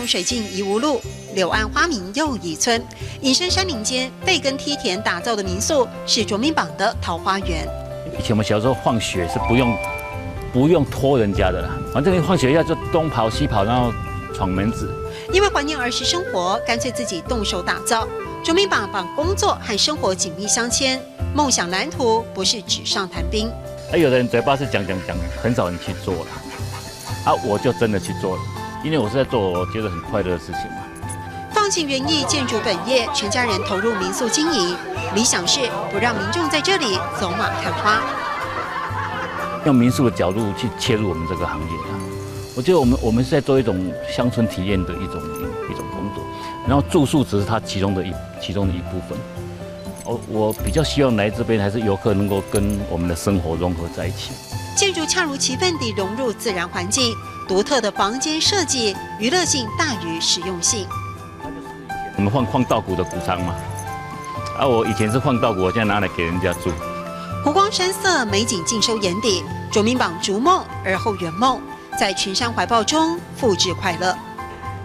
水径宜无路，柳暗花明又一村。隐身山林间，背根梯田打造的民宿是卓明榜的桃花源。以前我们小时候放学是不用托人家的啦，反正你放学要就东跑西跑，然后闯门子。因为怀念儿时生活，干脆自己动手打造。卓明榜把工作和生活紧密相牵，梦想蓝图不是纸上谈兵。有的人嘴巴是讲，很少人去做了。我就真的去做了，因为我是在做我觉得很快乐的事情嘛。放弃园艺建筑本业，全家人投入民宿经营，理想是不让民众在这里走马看花。用民宿的角度去切入我们这个行业啊，我觉得我们是在做一种乡村体验的一种工作，然后住宿只是它其中的一部分。我比较希望来这边还是游客能够跟我们的生活融合在一起。建筑恰如其分地融入自然环境，独特的房间设计，娱乐性大于实用性。我们放稻谷的谷仓嘛，我以前是放稻谷，我现在拿来给人家住。湖光山色，美景尽收眼底。卓明榜逐梦而后圆梦，在群山怀抱中复制快乐。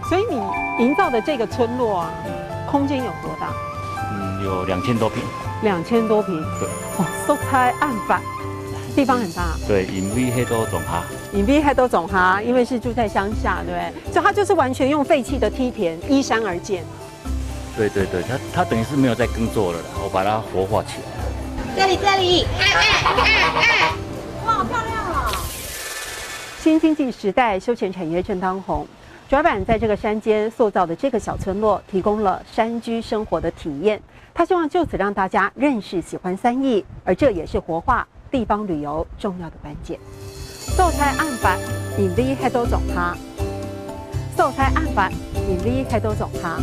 所以你营造的这个村落啊，空间有多大？有2000多坪。2000多坪。对。哇，色彩暗白，地方很大。对，隐蔽黑都总哈。隐蔽黑都总哈，因为是住在乡下，对不对？所以它就是完全用废弃的梯田依山而建。对，它等于是没有在耕作了啦，我把它活化起来。这里，哇，好漂亮啊！新经济时代，休闲产业正当红。卓板在这个山间塑造的这个小村落，提供了山居生活的体验。他希望就此让大家认识喜欢三义，而这也是活化地方旅游重要的关键。素彩暗白，隐蔽黑都总哈。素彩暗白，隐蔽黑都总哈。